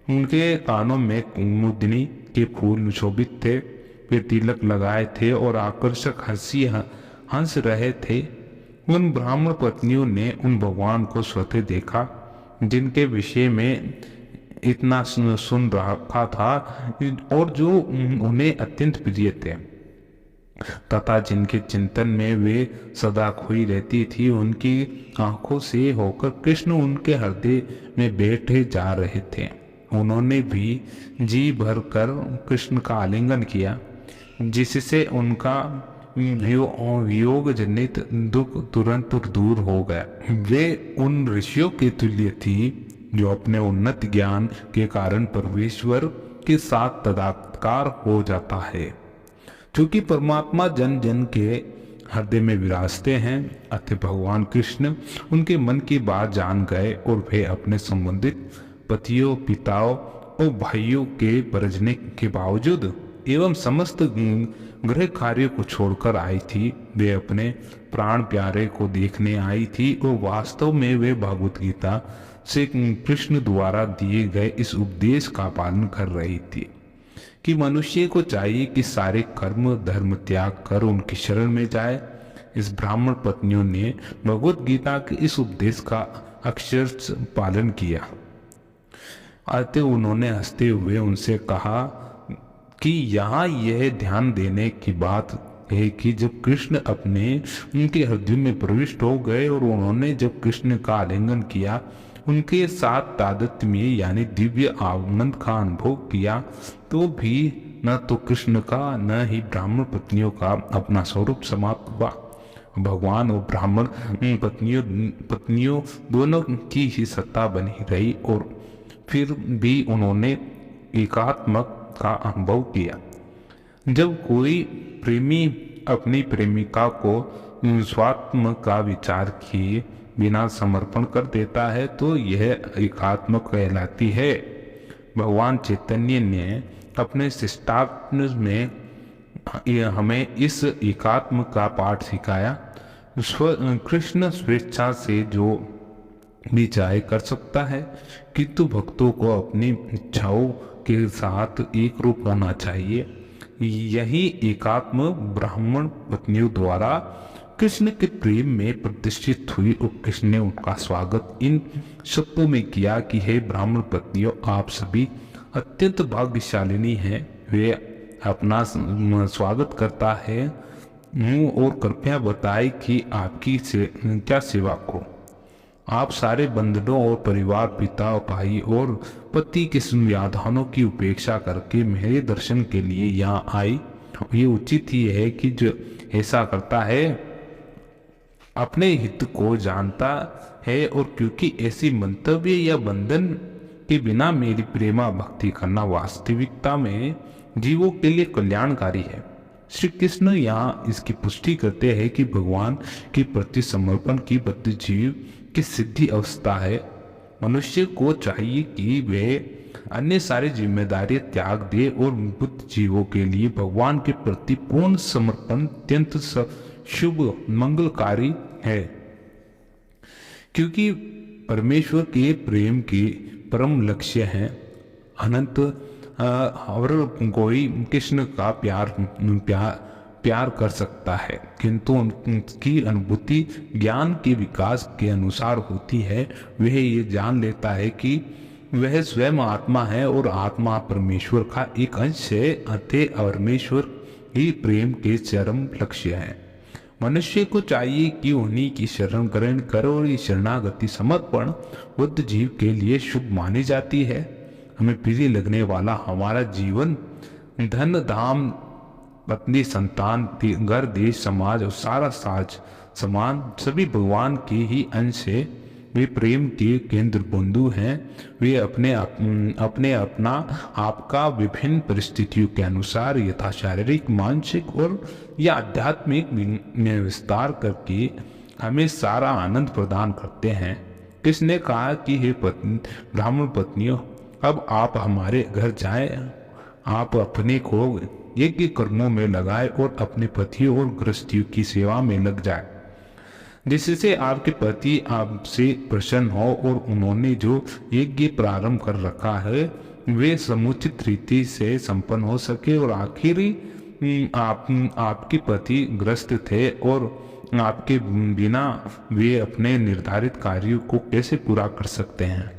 उनके कानों में कुमुदिनी के फूल शोभित थे। वे तिलक लगाए थे और आकर्षक हंस रहे थे। उन ब्राह्मण पत्नियों ने उन भगवान को स्वतः देखा जिनके विषय में इतना सुन रखा था और जो उन्हें अत्यंत प्रिय थे तथा जिनके चिंतन में वे सदा खोई रहती थी। उनकी आंखों से होकर कृष्ण उनके हृदय में बैठे जा रहे थे। उन्होंने भी जी भर कर कृष्ण का आलिंगन किया, जिससे उनका वियोग जनित दुख तुरंत दूर हो गया। वे उन ऋषियों के तुल्य थी जो अपने उन्नत ज्ञान के कारण परमेश्वर के साथ तदाकार हो जाता है। क्योंकि परमात्मा जन जन के हृदय में विराजते हैं, अतः भगवान कृष्ण उनके मन की बात जान गए और वे अपने संबंधित पतियों पिताओं और भाइयों के बरजने के बावजूद एवं समस्त गृह कार्यों को छोड़कर आई थी। वे अपने प्राण प्यारे को देखने आई थी और वास्तव में वे भगवत गीता से कृष्ण द्वारा दिए गए इस उपदेश का पालन कर रही थी कि मनुष्य को चाहिए कि सारे कर्म धर्म त्याग कर उनकी शरण में जाए। इस ब्राह्मण पत्नियों ने भगवत गीता के इस उपदेश का अक्षरशः पालन किया। अतः उन्होंने हंसते हुए उनसे कहा कि यहाँ यह ध्यान देने की बात है कि जब कृष्ण अपने उनके हृदय में प्रविष्ट हो गए और उन्होंने जब कृष्ण का आलिंगन किया, उनके साथ तादात्म्य में यानी दिव्य आनंद का अनुभव किया, तो भी न तो कृष्ण का न ही ब्राह्मण पत्नियों का अपना स्वरूप समाप्त हुआ। भगवान और ब्राह्मण पत्नियों दोनों की ही सत्ता बनी रही और फिर भी उन्होंने एकात्मक का अनुभव किया। जब कोई प्रेमी अपनी प्रेमिका को स्वात्म का विचार किए बिना समर्पण कर देता है तो यह एकात्मक कहलाती है। भगवान चैतन्य ने अपने शिष्टाचार में हमें इस एकात्म का पाठ सिखाया। कृष्ण स्वेच्छा से जो भी चाहे कर सकता है, किंतु भक्तों को अपनी इच्छाओं के साथ एक रूप रहना चाहिए। यही एकात्म ब्राह्मण पत्नियों द्वारा कृष्ण के प्रेम में प्रतिष्ठित हुई और कृष्ण ने उनका स्वागत इन शब्दों में किया कि हे ब्राह्मण पत्नियों, आप सभी अत्यंत भाग्यशालिनी हैं। वे अपना स्वागत करता है और कृपया बताएं कि आपकी क्या सेवा करूं। आप सारे बंधनों और परिवार पिता भाई और पति के संव्याधानों की उपेक्षा करके मेरे दर्शन के लिए यहाँ आई। ये उचित ही है कि जो ऐसा करता है अपने हित को जानता है, और क्योंकि ऐसी मंतव्य या बंधन के बिना मेरी प्रेमा भक्ति करना वास्तविकता में जीवों के लिए कल्याणकारी है। श्री कृष्ण यहाँ इसकी पुष्टि करते हैं कि भगवान के प्रति समर्पण की बुद्ध जीव की सिद्धि अवस्था है। मनुष्य को चाहिए कि वे अन्य सारी जिम्मेदारियां त्याग दे और बुद्ध जीवों के लिए भगवान के प्रति पूर्ण समर्पण अत्यंत शुभ मंगलकारी है, क्योंकि परमेश्वर के प्रेम के परम लक्ष्य है अनंत। और कोई कृष्ण का प्यार कर सकता है, किंतु उनकी अनुभूति ज्ञान के विकास के अनुसार होती है। वह ये जान लेता है कि वह स्वयं आत्मा है और आत्मा परमेश्वर का एक अंश है, अतः परमेश्वर ही प्रेम के चरम लक्ष्य है। मनुष्य को चाहिए कि उन्हीं की शरण ग्रहण करे, और ये शरणागति समर्पण बुद्ध जीव के लिए शुभ मानी जाती है। हमें प्रिय लगने वाला हमारा जीवन, धन धाम, पत्नी, संतान, घर, देश, समाज और सारा साज समान सभी भगवान के ही अंश है। वे प्रेम के केंद्र बिंदु हैं। वे अपने अपना आपका विभिन्न परिस्थितियों के अनुसार यथा शारीरिक, मानसिक और या आध्यात्मिक में विस्तार करके हमें सारा आनंद प्रदान करते हैं। किसने कहा कि हे ब्राह्मण पत्नियों, अब आप हमारे घर जाएं, आप अपने को यज्ञ कर्मों में लगाए और अपने पतियों और गृहस्थियों की सेवा में लग जाए, जिससे आपके पति आपसे प्रसन्न हो और उन्होंने जो यज्ञ प्रारंभ कर रखा है वे समुचित रीति से संपन्न हो सके। और आखिरी आपके पति ग्रस्त थे और आपके बिना वे अपने निर्धारित कार्यों को कैसे पूरा कर सकते हैं।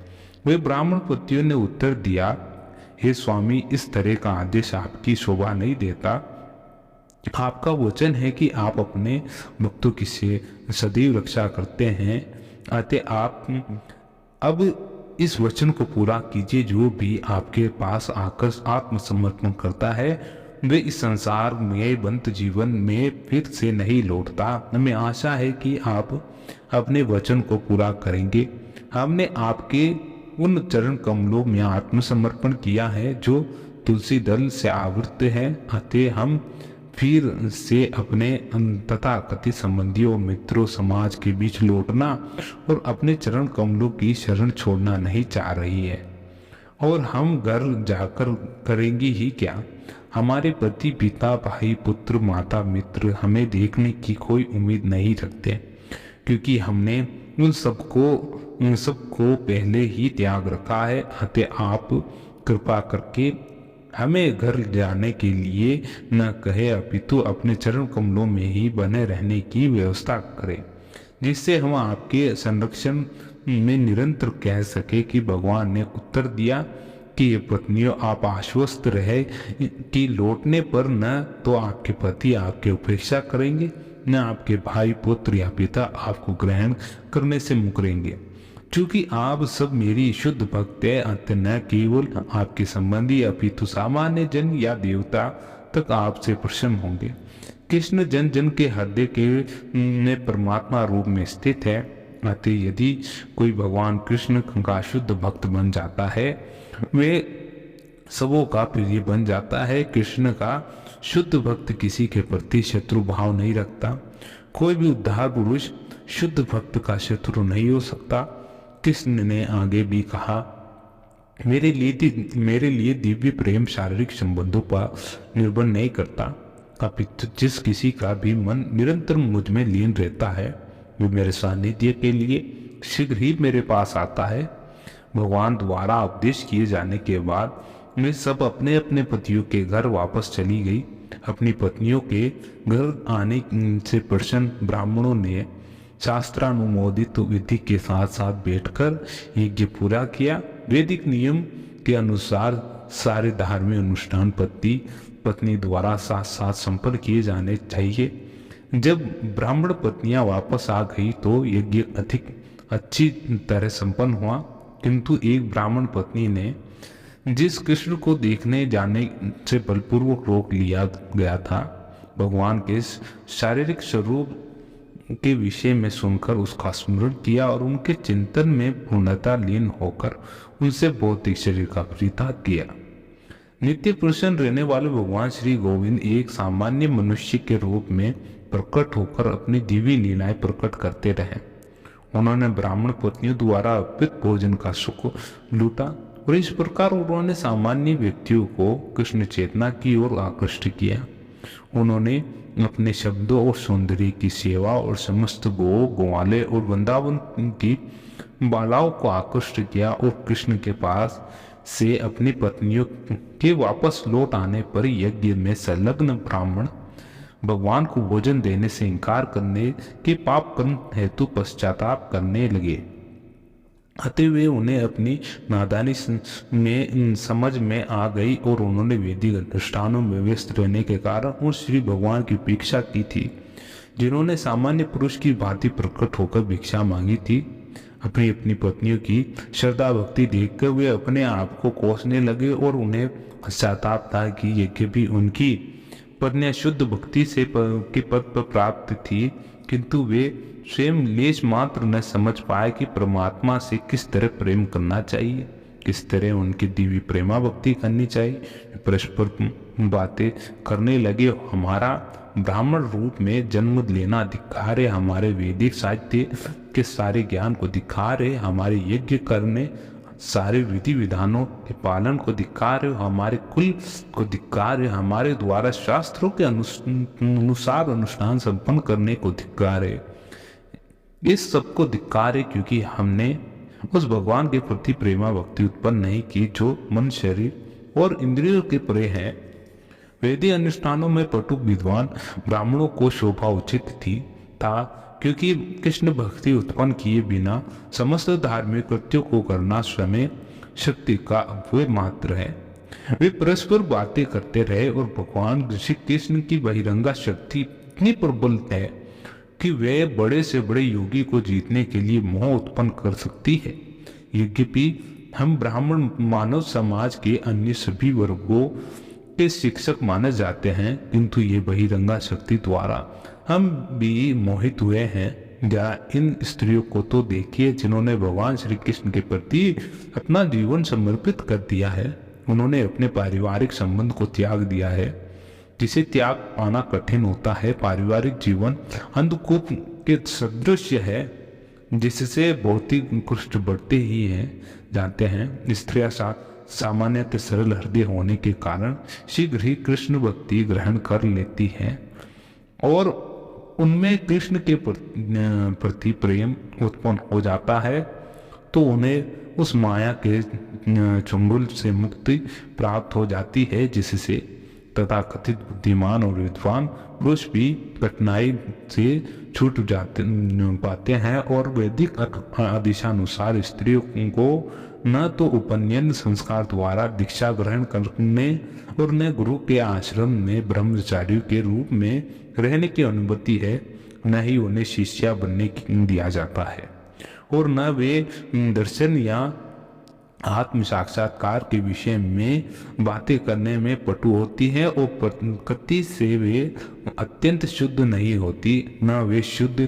वे ब्राह्मण पतियों ने उत्तर दिया, हे स्वामी, इस तरह का आदेश आपकी शोभा नहीं देता। आपका वचन है कि आप अपने भक्तों की सदैव रक्षा करते हैं, अतः आप अब इस वचन को पूरा कीजिए। जो भी आपके पास आकर आत्मसमर्पण करता है वे इस संसार में बंद जीवन में फिर से नहीं लौटता। हमें आशा है कि आप अपने वचन को पूरा करेंगे। हमने आपके उन चरण कमलों में आत्मसमर्पण किया है जो तुलसी दल से आवृत है, अतः हम फिर से अपने तथा कथित संबंधियों, मित्रों, समाज के बीच लौटना और अपने चरण कमलों की शरण छोड़ना नहीं चाह रही है। और हम घर जाकर करेंगी ही क्या? हमारे पति, पिता, भाई, पुत्र, माता, मित्र हमें देखने की कोई उम्मीद नहीं रखते, क्योंकि हमने उन सबको पहले ही त्याग रखा है। अतः आप कृपा करके हमें घर जाने के लिए न कहे, अपितु अपने चरण कमलों में ही बने रहने की व्यवस्था करें, जिससे हम आपके संरक्षण में निरंतर कह सके कि भगवान ने उत्तर दिया कि ये पत्नियों, आप आश्वस्त रहे कि लौटने पर न तो आपके पति आपकी उपेक्षा करेंगे, न आपके भाई, पुत्र या पिता आपको ग्रहण करने से मुकरेंगे, क्योंकि आप सब मेरी शुद्ध भक्त है। अंत न केवल आपके संबंधी अपितु सामान्य जन या देवता तक आपसे प्रसन्न होंगे। कृष्ण जन जन के हृदय के में परमात्मा रूप में स्थित है। अतः यदि कोई भगवान कृष्ण का शुद्ध भक्त बन जाता है वे सबों का प्रिय बन जाता है। कृष्ण का शुद्ध भक्त किसी के प्रति शत्रु भाव नहीं रखता। कोई भी उद्धार पुरुष शुद्ध भक्त का शत्रु नहीं हो सकता। कृष्ण ने आगे भी कहा, मेरे लिए दिव्य प्रेम शारीरिक संबंधों पर निर्भर नहीं करता, अपितु जिस किसी का भी मन निरंतर मुझ में लीन रहता है वो मेरे सानिध्य के लिए शीघ्र ही मेरे पास आता है। भगवान द्वारा उपदेश किए जाने के बाद वे सब अपने अपने पतियों के घर वापस चली गई। अपनी पत्नियों के घर आने से प्रसन्न ब्राह्मणों ने शास्त्रानुमोदित विधि के साथ साथ बैठकर यज्ञ पूरा किया। वैदिक नियम के अनुसार सारे धार्मिक अनुष्ठान पति पत्नी द्वारा साथ साथ संपन्न किए जाने चाहिए। जब ब्राह्मण पत्नियां वापस आ गई तो यज्ञ अधिक अच्छी तरह संपन्न हुआ, किंतु एक ब्राह्मण पत्नी ने जिस कृष्ण को देखने जाने से बलपूर्वक रोक लिया गया था भगवान के शारीरिक स्वरूप के विषय में सुनकर उसका स्मरण किया और उनके चिंतन में पूर्णता लीन होकर उनसे भौतिक शरीर का परित्याग किया। नित्य प्रसन्न रहने वाले भगवान श्री गोविंद एक सामान्य मनुष्य के रूप में प्रकट होकर अपनी दिव्य लीलाएं प्रकट करते रहे। उन्होंने ब्राह्मण पत्नियों द्वारा अर्पित भोजन का सुख लूटा और इस प्रकार उन्होंने सामान्य व्यक्तियों को कृष्ण चेतना की ओर आकृष्ट किया। उन्होंने अपने शब्दों और सौंदर्य की सेवा और समस्त गो ग्वाले और वृंदावन की बालाओं को आकृष्ट किया और कृष्ण के पास से अपनी पत्नियों के वापस लौट आने पर यज्ञ में संलग्न ब्राह्मण भगवान को भोजन देने से इनकार करने के पाप कर्म हेतु पश्चाताप करने लगे। अतः वे उन्हें अपनी नादानी में समझ में आ गई और उन्होंने वैदिक अनुष्ठानों में व्यस्त रहने के कारण उन श्री भगवान की उपेक्षा की थी, जिन्होंने सामान्य पुरुष की भांति प्रकट होकर भिक्षा मांगी थी। अपनी अपनी पत्नियों की श्रद्धा भक्ति देखकर वे अपने आप को कोसने लगे और उन्हें पश्चाताप था कि यज्ञ भी उनकी पत्नियां शुद्ध भक्ति से के पद पर प्राप्त थी, किंतु वे स्वयं लेश मात्र न समझ पाए कि परमात्मा से किस तरह प्रेम करना चाहिए, किस तरह उनकी दिव्य प्रेमा भक्ति करनी चाहिए। परस्पर बातें करने लगे। हमारा ब्राह्मण रूप में जन्म लेना धिक्कार है, हमारे वैदिक साहित्य के सारे ज्ञान को धिक्कार है, हमारे यज्ञ करने सारे विधि विधानों के पालन को धिक्कार है, हमारे कुल को धिक्कार है, हमारे द्वारा शास्त्रों के अनुसार अनुष्ठान संपन्न करने को धिक्कार है। इस सबको धिक्कार है क्योंकि हमने उस भगवान के प्रति प्रेमा भक्ति उत्पन्न नहीं की जो मन शरीर और इंद्रियों के परे है। वैदिक अनुष्ठानों में पटुक विद्वान ब्राह्मणों को शोभा उचित था क्योंकि कृष्ण भक्ति उत्पन्न किए बिना समस्त धार्मिक कृत्यों को करना स्वयं शक्ति का अपव्यय मात्र है। वे परस्पर बातें करते रहे और भगवान श्री कृष्ण की बहिरंगा शक्ति इतनी प्रबल है कि वे बड़े से बड़े योगी को जीतने के लिए मोह उत्पन्न कर सकती है। यद्यपि हम ब्राह्मण मानव समाज के अन्य सभी वर्गों के शिक्षक माने जाते हैं, किंतु ये बहिरंगा शक्ति द्वारा हम भी मोहित हुए हैं। या इन स्त्रियों को तो देखिए जिन्होंने भगवान श्री कृष्ण के प्रति अपना जीवन समर्पित कर दिया है। उन्होंने अपने पारिवारिक संबंध को त्याग दिया है, जिसे त्याग पाना कठिन होता है। पारिवारिक जीवन अंधकूप के सदृश है, जिससे भौतिक कृष्ण बढ़ते ही हैं जाते हैं। स्त्रियां सामान्यतः सरल हृदय होने के कारण शीघ्र ही कृष्ण भक्ति ग्रहण कर लेती हैं और उनमें कृष्ण के प्रति प्रेम उत्पन्न हो जाता है, तो उन्हें उस माया के चुंगल से मुक्ति प्राप्त हो जाती है, जिससे तथा कथित बुद्धिमान और विद्वान पुरुष भी कठिनाई से छूट जाते पाते हैं और वैदिक आदेशानुसार स्त्रियों को न तो उपनयन संस्कार द्वारा दीक्षा ग्रहण करने और न गुरु के आश्रम में ब्रह्मचारियों के रूप में रहने की अनुमति है, न ही उन्हें शिष्या बनने दिया जाता है और न वे दर्शन या आत्म साक्षात्कार के विषय में बातें करने में पटु होती है और प्रकृति से वे अत्यंत शुद्ध नहीं होती, न वे शुद्ध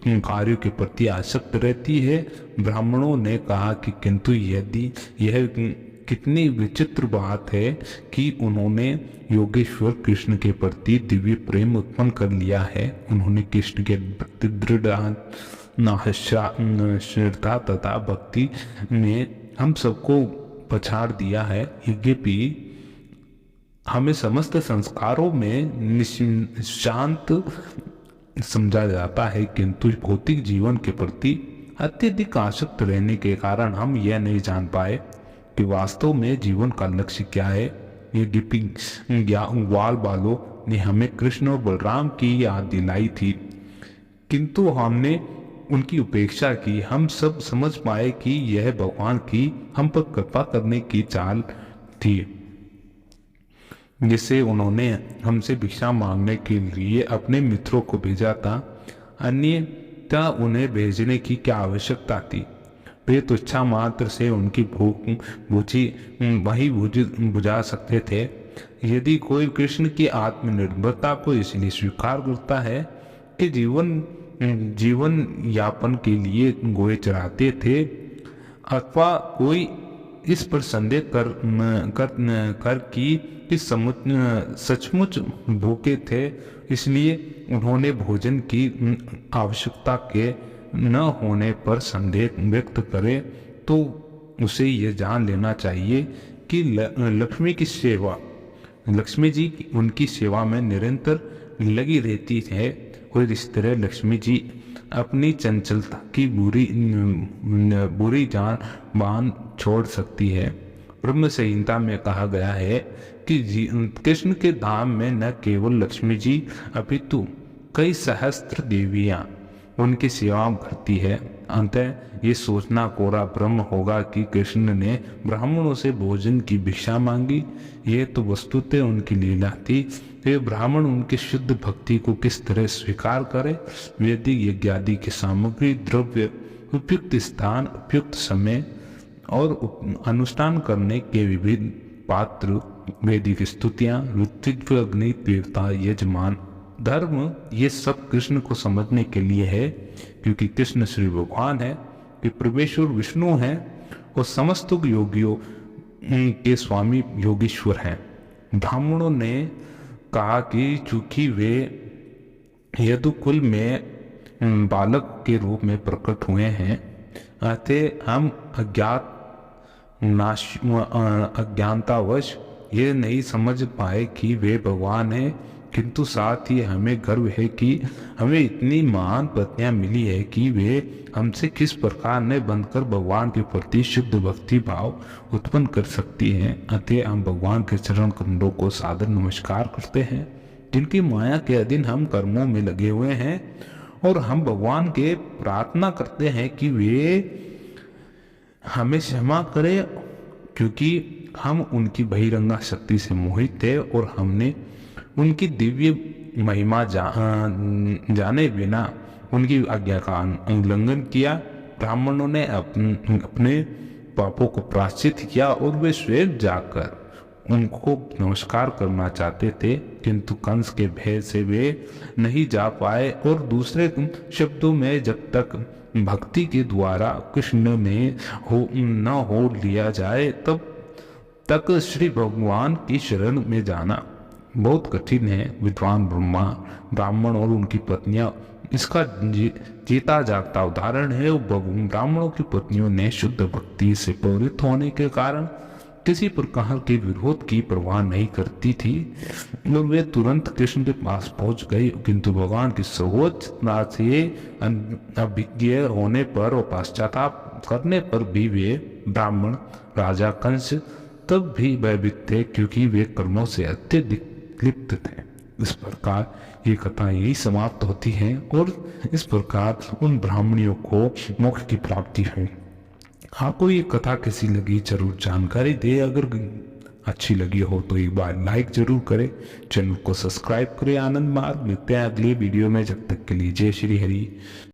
कार्यों के प्रति आसक्त रहती है। ब्राह्मणों ने कहा कि किंतु यदि यह कितनी विचित्र बात है कि उन्होंने योगेश्वर कृष्ण के प्रति दिव्य प्रेम उत्पन्न कर लिया है। उन्होंने कृष्ण के प्रति दृढ़ श्रद्धा तथा भक्ति में हम सबको पछाड़ दिया है। यद्यपि हमें समस्त संस्कारों में शांत समझा जाता है, किंतु भौतिक जीवन के प्रति अत्यधिक आसक्त रहने के कारण हम यह नहीं जान पाए कि वास्तव में जीवन का लक्ष्य क्या है। यद्यपि ग्वाल बालों ने हमें कृष्ण और बलराम की याद दिलाई थी, किंतु हमने उनकी उपेक्षा की। हम सब समझ पाए कि यह भगवान की हम पर कृपा करने की चाल थी, जिससे उन्होंने हमसे भिक्षा मांगने के लिए अपने मित्रों को भेजा था। अन्यथा उन्हें भेजने की क्या आवश्यकता थी। वे तुच्छा मात्र से उनकी भूख वही बुझा सकते थे। यदि कोई कृष्ण की आत्मनिर्भरता को इसलिए स्वीकार करता है कि जीवन यापन के लिए गोए चराते थे, अथवा कोई इस पर संदेह कर कि सचमुच भूखे थे, इसलिए उन्होंने भोजन की आवश्यकता के न होने पर संदेह व्यक्त करे, तो उसे यह जान लेना चाहिए कि लक्ष्मी जी उनकी सेवा में निरंतर लगी रहती है, और इस तरह लक्ष्मी जी अपनी चंचलता की बुरी जान बान छोड़ सकती है। ब्रह्म संहिता में कहा गया है कि कृष्ण के धाम में न केवल लक्ष्मी जी अपितु कई सहस्त्र देवियां उनकी सेवा करती है। अंतः ये सोचना कोरा भ्रम होगा कि कृष्ण ने ब्राह्मणों से भोजन की भिक्षा मांगी। ये तो वस्तुतः उनकी लीला थी। वे ब्राह्मण उनके शुद्ध भक्ति को किस तरह स्वीकार करे, वैदिक यज्ञादि की सामग्री, द्रव्य, उपयुक्त स्थान, उपयुक्त समय और अनुष्ठान करने के विविध पात्र, वैदिक स्तुतियां, ऋत्विज, अग्नि देवता, यजमान, धर्म, ये सब कृष्ण को समझने के लिए है, क्योंकि कृष्ण श्री भगवान है, कि परमेश्वर विष्णु है और समस्त योगियों के स्वामी योगीश्वर हैं। ब्राह्मणों ने कहा कि चूंकि वे यदुकुल में बालक के रूप में प्रकट हुए हैं, अतः हम अज्ञानतावश ये नहीं समझ पाए कि वे भगवान हैं, किंतु साथ ही हमें गर्व है कि हमें इतनी महान पत्नियां मिली है कि वे हमसे किस प्रकार ने बनकर भगवान के प्रति शुद्ध भक्ति भाव उत्पन्न कर सकती हैं। अतः हम भगवान के चरण कमलों को सादर नमस्कार करते हैं, जिनकी माया के अधीन हम कर्मों में लगे हुए हैं, और हम भगवान के प्रार्थना करते हैं कि वे हमें क्षमा करें, क्योंकि हम उनकी बहिरंगा शक्ति से मोहित थे और हमने उनकी दिव्य महिमा जाने बिना उनकी आज्ञा का उल्लंघन किया। ब्राह्मणों ने अपने पापों को प्रायश्चित किया और वे स्वयं जाकर उनको नमस्कार करना चाहते थे, किंतु कंस के भय से वे नहीं जा पाए। और दूसरे शब्दों में, जब तक भक्ति के द्वारा कृष्ण में न हो लिया जाए, तब तक श्री भगवान की शरण में जाना बहुत कठिन है। विद्वान ब्राह्मण और उनकी पत्नियां इसका जीता जागता उदाहरण है। ब्राह्मणों की पत्नियों ने शुद्ध भक्ति से प्रेरित होने के कारण किसी प्रकार के विरोध की परवाह नहीं करती थी, और वे तुरंत कृष्ण के पास पहुंच गई। किंतु भगवान की सर्वोच्चता से अभिज्ञ होने पर और पश्चाताप करने पर भी वे ब्राह्मण राजा कंस तब भी भयभीत थे, क्योंकि वे कर्मों से अत्यधिक लिप्त थे। इस प्रकार ये कथा यही समाप्त होती है, और इस प्रकार उन ब्राह्मणियों को मोक्ष की प्राप्ति हुई। आपको ये कथा कैसी लगी जरूर जानकारी दे। अगर अच्छी लगी हो तो एक बार लाइक जरूर करें, चैनल को सब्सक्राइब करें। आनंद मार्ग मिलते हैं अगले वीडियो में, जब तक के लिए जय श्री हरि।